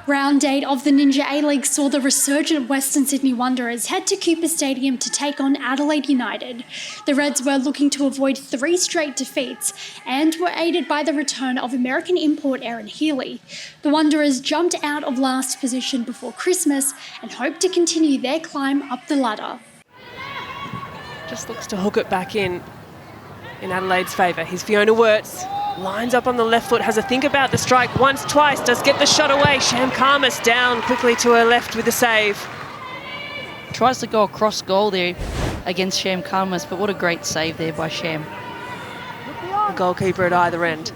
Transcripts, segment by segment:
Round 8 of the Ninja A-League saw the resurgent Western Sydney Wanderers head to Cooper Stadium to take on Adelaide United. The Reds were looking to avoid 3 straight defeats and were aided by the return of American import Aaron Healy. The Wanderers jumped out of last position before Christmas and hope to continue their climb up the ladder. Just looks to hook it back in Adelaide's favour. Here's Fiona Wirtz. Lines up on the left foot, has a think about the strike once, twice, does get the shot away. Sham Khamis down quickly to her left with the save. Tries to go across goal there against Sham Khamis, but what a great save there by Sham. The goalkeeper at either end.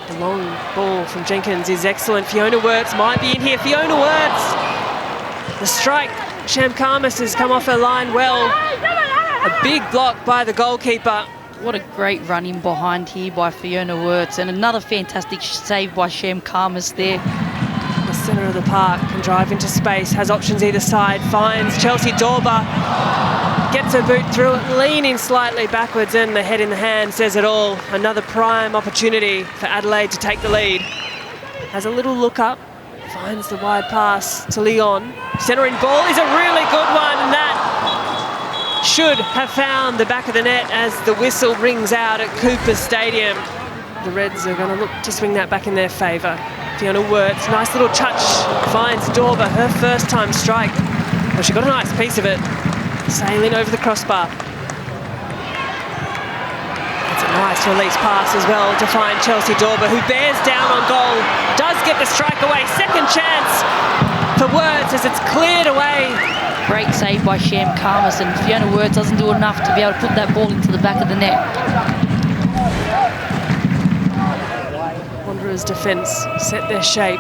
The long ball from Jenkins is excellent. Fiona Wirtz might be in here. Fiona Wirtz. The strike. Sham Khamis has come off her line well. A big block by the goalkeeper. What a great run in behind here by Fiona Wirtz, and another fantastic save by Sham Khamis there. The centre of the park, can drive into space, has options either side, finds Chelsea Dorber, gets her boot through it, leaning slightly backwards, and the head in the hand says it all. Another prime opportunity for Adelaide to take the lead. Has a little look up, finds the wide pass to Leon. Centering ball is a really good one, and that should have found the back of the net as the whistle rings out at Cooper Stadium. The Reds are going to look to swing that back in their favour. Fiona Wirtz, nice little touch, finds Dorber, her first time strike. Well, she got a nice piece of it, sailing over the crossbar. It's a nice release pass as well to find Chelsea Dorber, who bears down on goal, does get the strike away. Second chance for Wirtz as it's cleared away. Great save by Sham Khamis, and Fiona Wirtz doesn't do enough to be able to put that ball into the back of the net. Wanderers' defence set their shape.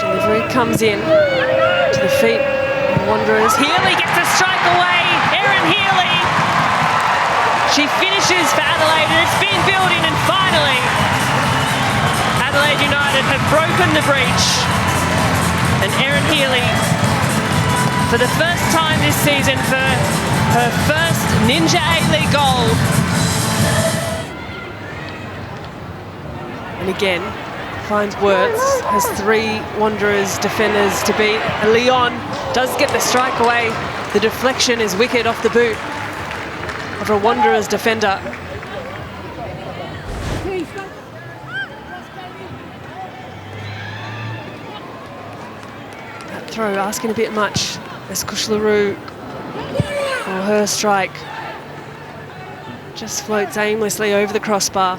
Delivery comes in to the feet of Wanderers. Healy gets a strike away. Erin Healy. She finishes for Adelaide, and it's been building, and finally Adelaide United have broken the breach. And Erin Healy, for the first time this season, for her first Ninja A-League goal. And again, finds Wirtz, has 3 Wanderers defenders to beat. Leon does get the strike away. The deflection is wicked off the boot of a Wanderers defender. That throw asking a bit much. Eskush LaRue, or her strike, just floats aimlessly over the crossbar.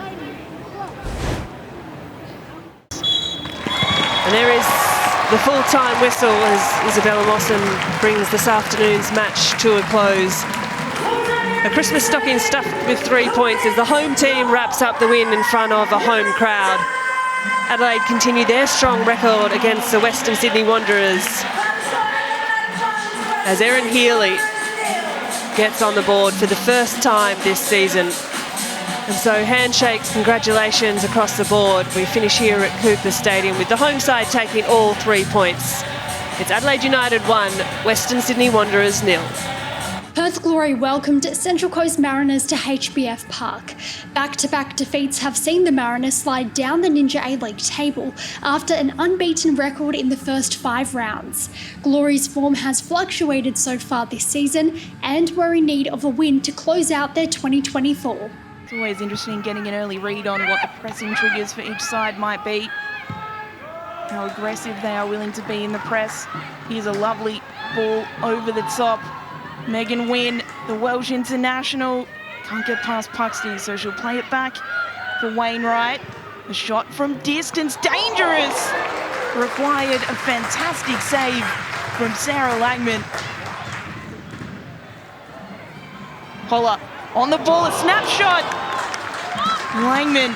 And there is the full-time whistle as Isabella Mawson brings this afternoon's match to a close. A Christmas stocking stuffed with 3 points as the home team wraps up the win in front of a home crowd. Adelaide continue their strong record against the Western Sydney Wanderers, as Erin Healy gets on the board for the first time this season. And so handshakes, congratulations across the board. We finish here at Cooper Stadium with the home side taking all 3 points. It's Adelaide United 1, Western Sydney Wanderers 0. Perth Glory welcomed Central Coast Mariners to HBF Park. Back-to-back defeats have seen the Mariners slide down the Ninja A-League table after an unbeaten record in the first 5 rounds. Glory's form has fluctuated so far this season and were in need of a win to close out their 2024. It's always interesting getting an early read on what the pressing triggers for each side might be, how aggressive they are willing to be in the press. Here's a lovely ball over the top. Megan Wynn, the Welsh international, can't get past Puxty, so she'll play it back for Wainwright. A shot from distance, dangerous! Required a fantastic save from Sarah Langman. Holler on the ball, a snapshot! Langman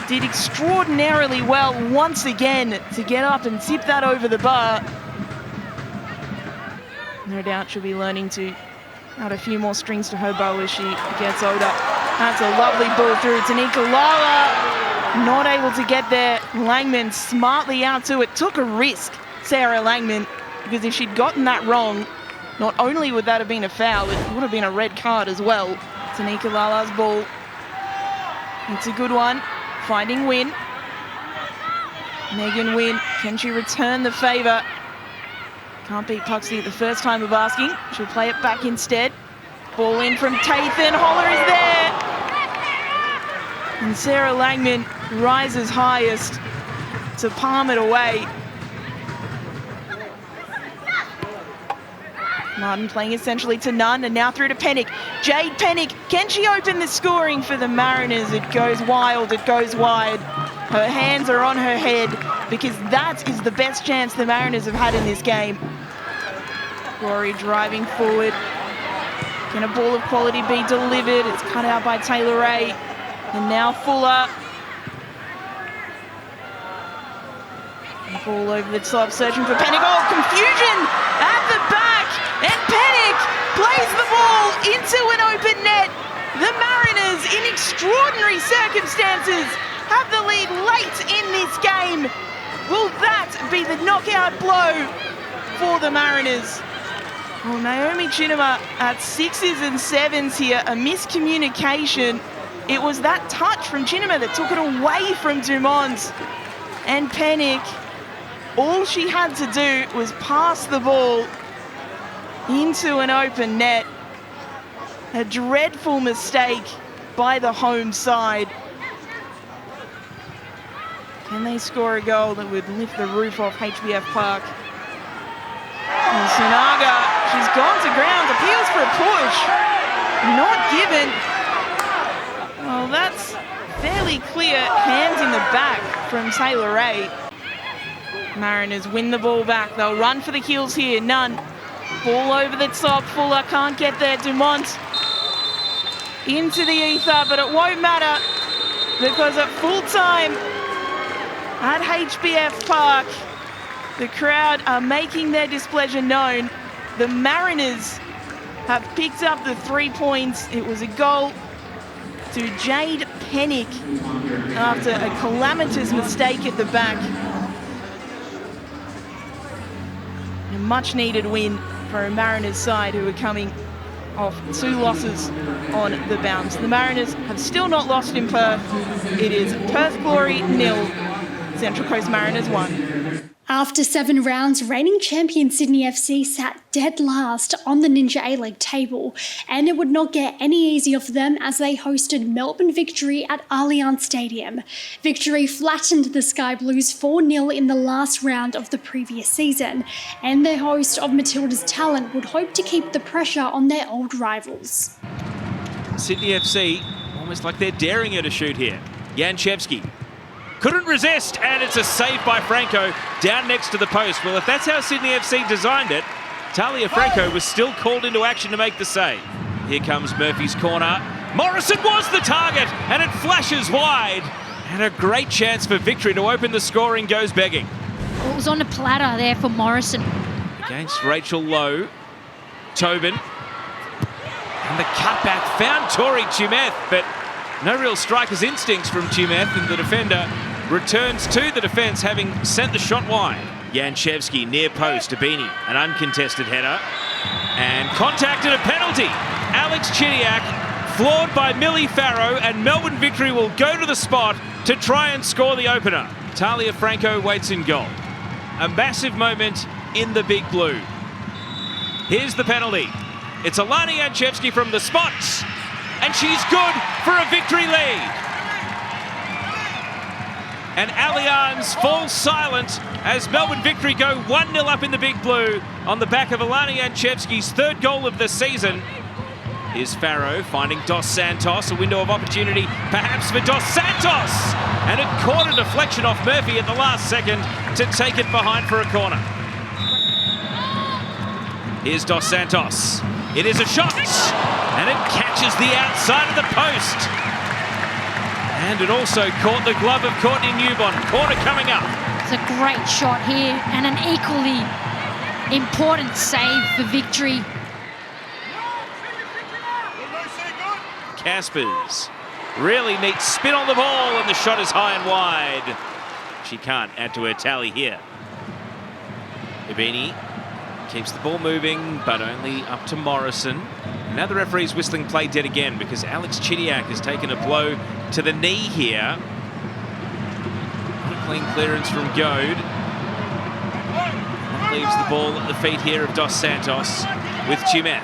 did extraordinarily well once again to get up and tip that over the bar. No doubt she'll be learning to add a few more strings to her bow as she gets older. That's a lovely ball through. Tanika Lala not able to get there. Langman smartly out to it. Took a risk, Sarah Langman, because if she'd gotten that wrong, not only would that have been a foul, it would have been a red card as well. Tanika Lala's ball. It's a good one. Finding Wynn. Megan Wynn, can she return the favour? Can't beat Puxley at the first time of asking. She'll play it back instead. Ball in from Tathan. Holler is there. And Sarah Langman rises highest to palm it away. Martin playing essentially to none, and now through to Pennick. Jade Pennick, can she open the scoring for the Mariners? It goes wild, it goes wide. Her hands are on her head because that is the best chance the Mariners have had in this game. Rory driving forward. Can a ball of quality be delivered? It's cut out by Taylor Ray. And now Fuller. The ball over the top, searching for Pennick. Oh, confusion at the back. And Pennick plays the ball into an open net. The Mariners, in extraordinary circumstances, have the lead late in this game. Will that be the knockout blow for the Mariners? Well, Naomi Chinema at 6s and 7s here, a miscommunication. It was that touch from Chinema that took it away from Dumont. And Pennick, all she had to do was pass the ball into an open net. A dreadful mistake by the home side. Can they score a goal that would lift the roof off HBF Park? And Sunaga, she's gone to ground, appeals for a push. Not given. Well, that's fairly clear. Hands in the back from Taylor Ray. Mariners win the ball back. They'll run for the heels here. None. Ball over the top. Fuller can't get there. Dumont into the ether, but it won't matter because at full time at HBF Park, the crowd are making their displeasure known. The Mariners have picked up the 3 points. It was a goal to Jade Pennick after a calamitous mistake at the back. A much needed win for a Mariners side who are coming off 2 losses on the bounce. The Mariners have still not lost in Perth. It is Perth Glory 0, Central Coast Mariners 1. After 7 rounds, reigning champion Sydney FC sat dead last on the Ninja A-League table, and it would not get any easier for them as they hosted Melbourne Victory at Allianz Stadium. Victory flattened the Sky Blues 4-0 in the last round of the previous season, and their host of Matilda's Talent would hope to keep the pressure on their old rivals. Sydney FC, almost like they're daring her to shoot here. Janchevski couldn't resist, and it's a save by Franco down next to the post. Well, if that's how Sydney FC designed it, Talia Franco was still called into action to make the save. Here comes Murphy's corner. Morrison was the target, and it flashes wide. And a great chance for Victory to open the scoring goes begging. Well, it was on a platter there for Morrison. Against Rachel Lowe. Tobin. And the cutback found Tori Tumeth, but no real striker's instincts from Tumeth, and the defender returns to the defence, having sent the shot wide. Janchevski near post to Beanie, an uncontested header. And contact and a penalty. Alex Chidiac floored by Millie Farrow, and Melbourne Victory will go to the spot to try and score the opener. Talia Franco waits in goal. A massive moment in the big blue. Here's the penalty. It's Alana Janchevski from the spots, and she's good for a Victory lead. And Allianz falls silent as Melbourne Victory go 1-0 up in the big blue on the back of Alana Janchevski's 3rd goal of the season. Here's Farrow finding Dos Santos, a window of opportunity perhaps for Dos Santos. And it caught a deflection off Murphy at the last second to take it behind for a corner. Here's Dos Santos. It is a shot, and it catches the outside of the post. And it also caught the glove of Courtney Newbon. Corner coming up. It's a great shot here and an equally important save for Victory. Caspers. Really neat spin on the ball, and the shot is high and wide. She can't add to her tally here. Ibini keeps the ball moving, but only up to Morrison. Now the referee's whistling play dead again because Alex Chidiac has taken a blow to the knee here. What a Clean clearance from Goad. That leaves the ball at the feet here of Dos Santos with Chimeth.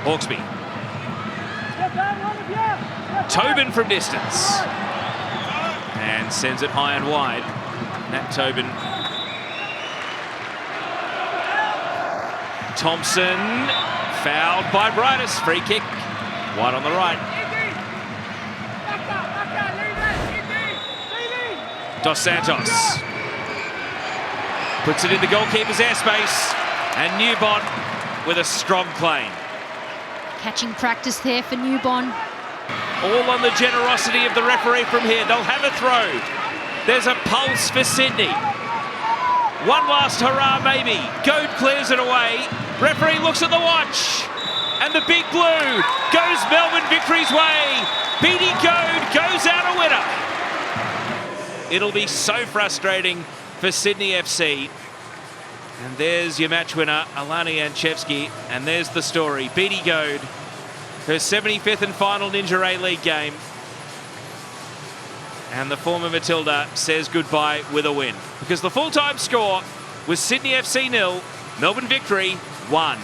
Hawkesby. Tobin from distance. And sends it high and wide. Nat Tobin. Thompson, fouled by Brightus. Free kick, wide on the right. Dos Santos puts it in the goalkeeper's airspace, and Newbon with a strong claim. Catching practice there for Newbon. All on the generosity of the referee from here. They'll have a throw. There's a pulse for Sydney. One last hurrah, maybe. Goad clears it away. Referee looks at the watch. And the big blue goes Melbourne Victory's way. Beatty Goad goes out a winner. It'll be so frustrating for Sydney FC. And there's your match winner, Alana Janchevski. And there's the story. Beatty Goad, her 75th and final Ninja A-League game. And the former Matilda says goodbye with a win. Because the full-time score was Sydney FC 0, Melbourne Victory 1.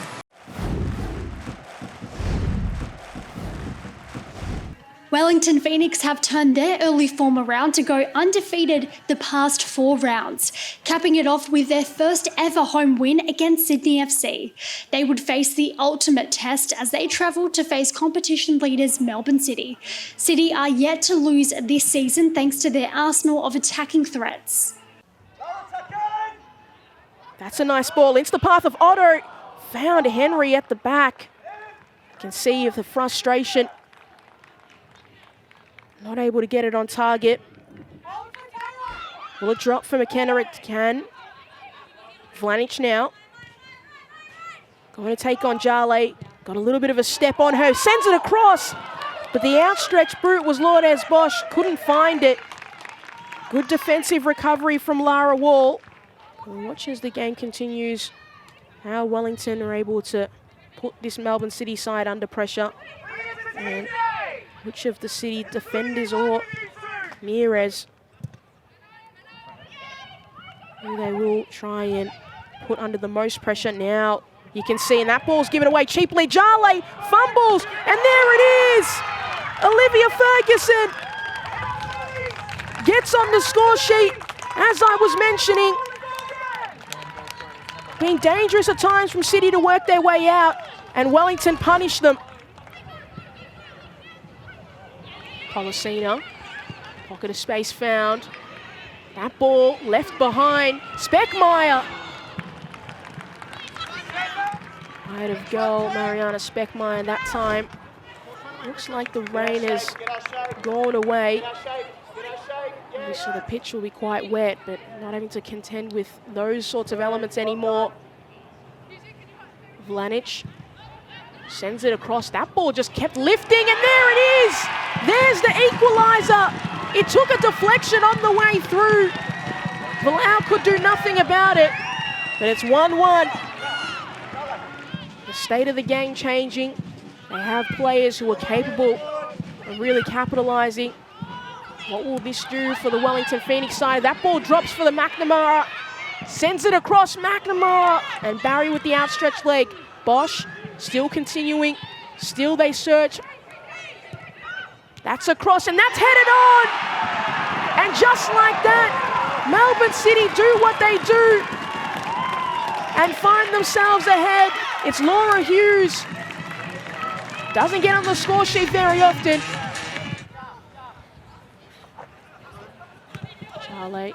Wellington Phoenix have turned their early form around to go undefeated the past 4 rounds, capping it off with their first ever home win against Sydney FC. They would face the ultimate test as they travel to face competition leaders Melbourne City. City are yet to lose this season thanks to their arsenal of attacking threats. That's a nice ball into the path of Otto. Found Henry at the back. You can see the frustration. Not able to get it on target. Will it drop for McKenna? It can. Vlanic now. Going to take on Jale. Got a little bit of a step on her. Sends it across. But the outstretched brute was Lourdes Bosch. Couldn't find it. Good defensive recovery from Lara Wall. We'll watch as the game continues how Wellington are able to put this Melbourne City side under pressure. And which of the City defenders or Mires who they will try and put under the most pressure. Now you can see, and that ball's given away cheaply. Jale fumbles, and there it is! Olivia Ferguson gets on the score sheet, as I was mentioning. Being dangerous at times from City to work their way out, and Wellington punished them. Policina, pocket of space found. That ball left behind. Speckmeyer. Right of goal, Mariana Speckmeyer that time. Looks like the rain has gone away. Obviously the pitch will be quite wet, but not having to contend with those sorts of elements anymore. Vlanic sends it across. That ball just kept lifting, and there it is! There's the equaliser. It took a deflection on the way through. Valau could do nothing about it, but it's 1-1. The state of the game changing. They have players who are capable of really capitalising. What will this do for the Wellington Phoenix side? That ball drops for the McNamara. Sends it across McNamara. And Barry with the outstretched leg. Bosch still continuing. Still they search. That's across, and that's headed on! And just like that, Melbourne City do what they do and find themselves ahead. It's Laura Hughes. Doesn't get on the score sheet very often. Charlie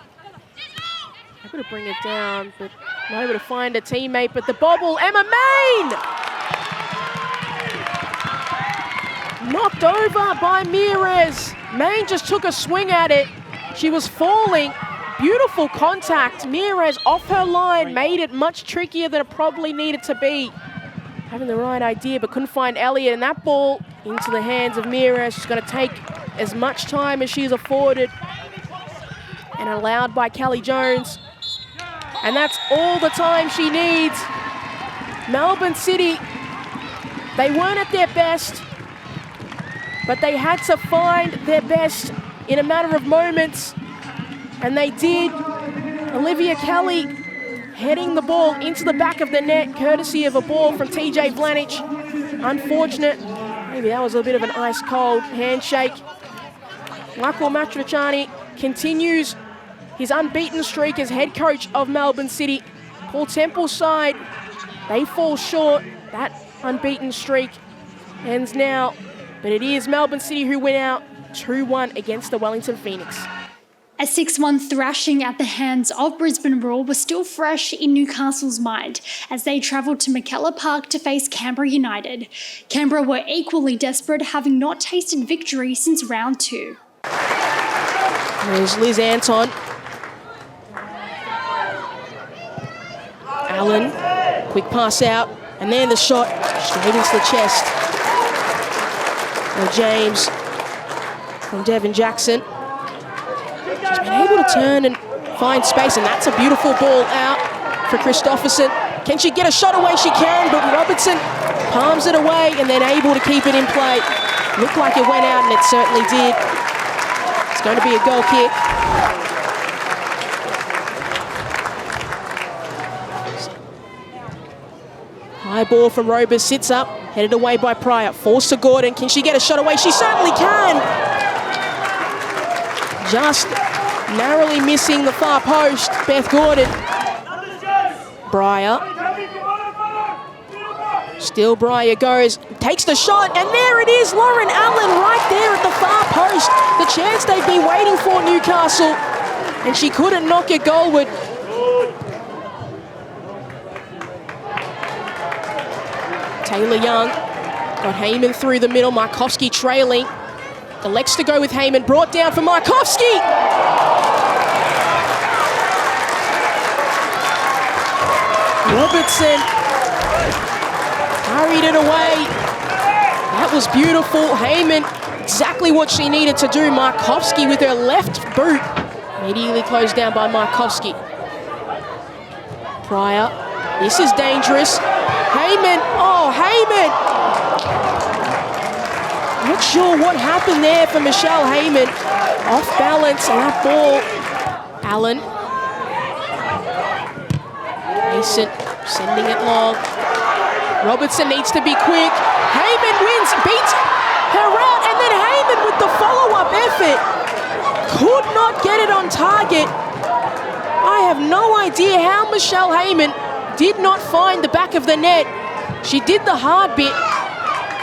able to bring it down, but not able to find a teammate. But the bobble, Emma Main! Knocked over by Mires. Main just took a swing at it. She was falling. Beautiful contact. Mires off her line, made it much trickier than it probably needed to be. Having the right idea, but couldn't find Elliott. And that ball into the hands of Mires. She's going to take as much time as she's afforded. And allowed by Kelly Jones. And that's all the time she needs. Melbourne City, they weren't at their best. but they had to find their best in a matter of moments, and they did. Olivia Kelly heading the ball into the back of the net, courtesy of a ball from TJ Vlanich. Unfortunate. Maybe that was a bit of an ice-cold handshake. Michael Matriciani continues his unbeaten streak as head coach of Melbourne City. Paul Temple's side, they fall short. That unbeaten streak ends now, but it is Melbourne City who win out 2-1 against the Wellington Phoenix. A 6-1 thrashing at the hands of Brisbane Roar was still fresh in Newcastle's mind as they travelled to McKellar Park to face Canberra United. Canberra were equally desperate, having not tasted victory since round 2. There's Liz Anton. Allen, quick pass out, and then the shot straight into the chest. And James from Devin Jackson. She's been able to turn and find space, and that's a beautiful ball out for Christopherson. Can she get a shot away? She can, but Robertson palms it away and then able to keep it in play. Looked like it went out, and it certainly did. It's going to be a goal kick. High ball from Robers, sits up, headed away by Pryor. Forced to Gordon. Can she get a shot away? She certainly can. Just narrowly missing the far post, Beth Gordon. Breyer. Still Breyer goes, takes the shot, and there it is, Lauren Allen right there at the far post. The chance they've been waiting for, Newcastle, and she couldn't knock it goalward. Taylor Young got Heyman through the middle, Markovski trailing. Elects to go with Heyman, brought down for Markovski. Robertson carried it away. That was beautiful. Heyman, exactly what she needed to do. Markovski with her left boot. Immediately closed down by Markovski. Pryor, this is dangerous. Heyman, oh, Heyman. Not sure what happened there for Michelle Heyman. Off balance, and that ball. Allen. Mason sending it long. Robertson needs to be quick. Heyman wins, beats her out, and then Heyman with the follow-up effort. Could not get it on target. I have no idea how Michelle Heyman did not find the back of the net. She did the hard bit.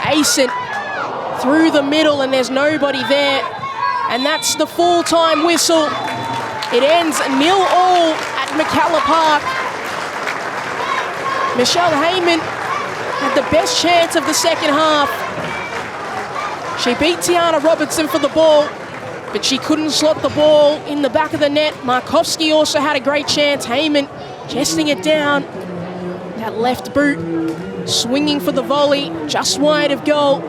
Asen through the middle, and there's nobody there. And that's the full-time whistle. It ends 0-0 at McKellar Park. Michelle Heyman had the best chance of the second half. She beat Tiana Robertson for the ball, but she couldn't slot the ball in the back of the net. Markovski also had a great chance. Heyman chesting it down. That left boot swinging for the volley, just wide of goal.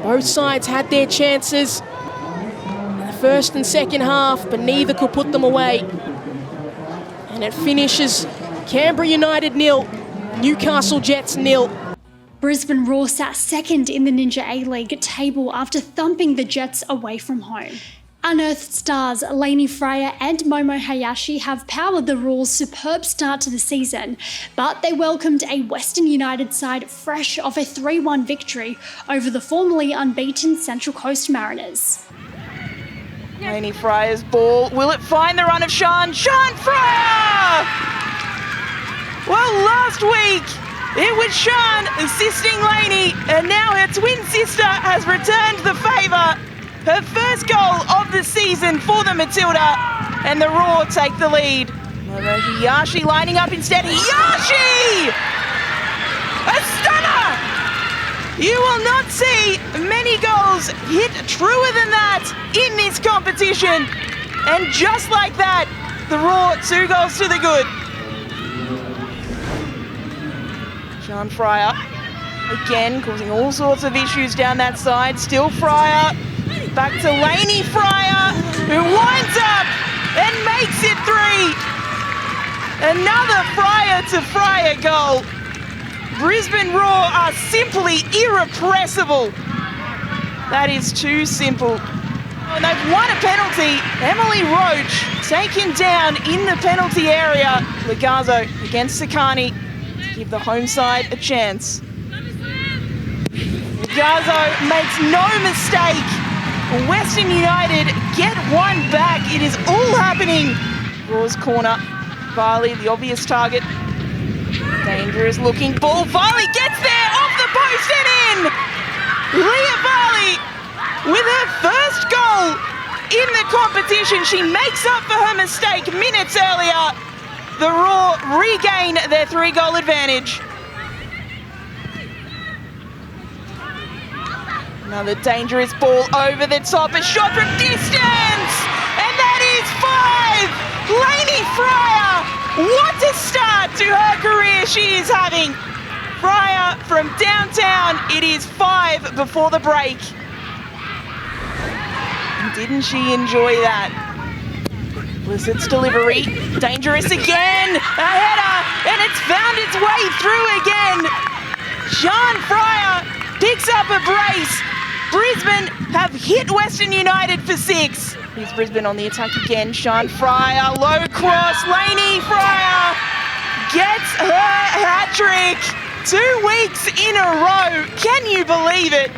Both sides had their chances in the first and second half, but neither could put them away. And it finishes Canberra United 0, Newcastle Jets 0. Brisbane Roar sat second in the Ninja A-League table after thumping the Jets away from home. Unearthed stars Lainey Fryer and Momo Hayashi have powered the Roar's superb start to the season, but they welcomed a Western United side fresh off a 3-1 victory over the formerly unbeaten Central Coast Mariners. Lainey Fryer's ball. Will it find the run of Sian? Sian Fryer! Well, last week it was Sian assisting Lainey, and now her twin sister has returned the favour. Her first goal of the season for the Matilda, and the Roar take the lead. Momo Hayashi lining up instead. Hayashi! A stunner! You will not see many goals hit truer than that in this competition. And just like that, the Roar 2 goals to the good. Sian Fryer, again, causing all sorts of issues down that side. Still Fryer. Back to Lainey Fryer, who winds up and makes it 3. Another Fryer to Fryer goal. Brisbane Roar are simply irrepressible. That is too simple. And they've won a penalty. Emily Roach taken down in the penalty area. Lagazzo against Sakani to give the home side a chance. Lagazzo makes no mistake. Western United get one back. It is all happening. Raw's corner. Varley, the obvious target. Dangerous looking ball. Varley gets there off the post and in. Leah Varley with her first goal in the competition. She makes up for her mistake minutes earlier. The Raw regain their 3-goal advantage. Another dangerous ball over the top, a shot from distance, and that is 5! Lainey Fryer, what a start to her career she is having. Fryer from downtown, it is 5 before the break. Didn't she enjoy that? Blizzard's delivery, dangerous again, a header, and it's found its way through again. Sian Fryer picks up a brace. Brisbane have hit Western United for 6. Here's Brisbane on the attack again. Sian Fryer, low cross. Lainey Fryer gets her hat-trick. 2 weeks in a row. Can you believe it?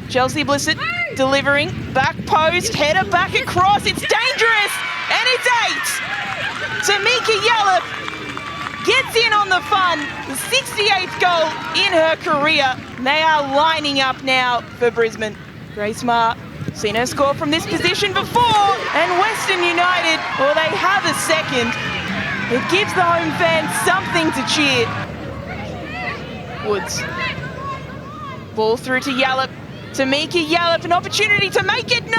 Chelsea Blissett delivering. Back post, header back across. It's dangerous, and it's 8. Tamika Yallop gets in on the fun. The 68th goal in her career. They are lining up now for Brisbane. Grace Maher, seen her score from this position before, and Western United, well, they have a second. It gives the home fans something to cheer. Woods. Ball through to Yallop. Tamika Yallop, an opportunity to make it 9.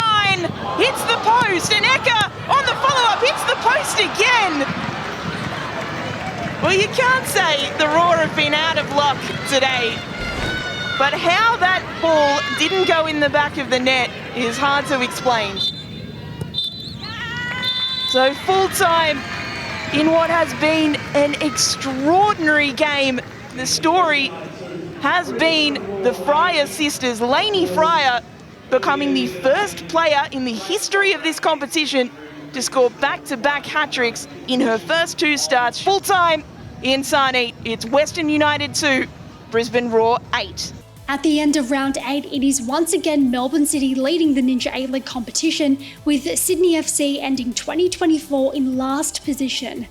Hits the post, and Eka on the follow-up hits the post again. Well, you can't say the Raw have been out of luck today. But how that ball didn't go in the back of the net is hard to explain. So full time in what has been an extraordinary game. The story has been the Fryer sisters. Lainey Fryer becoming the first player in the history of this competition to score back-to-back hat-tricks in her first 2 starts. Full time in Sarnie, it's Western United 2, Brisbane Raw 8. At the end of round 8, it is once again Melbourne City leading the Ninja A-League competition, with Sydney FC ending 2024 in last position.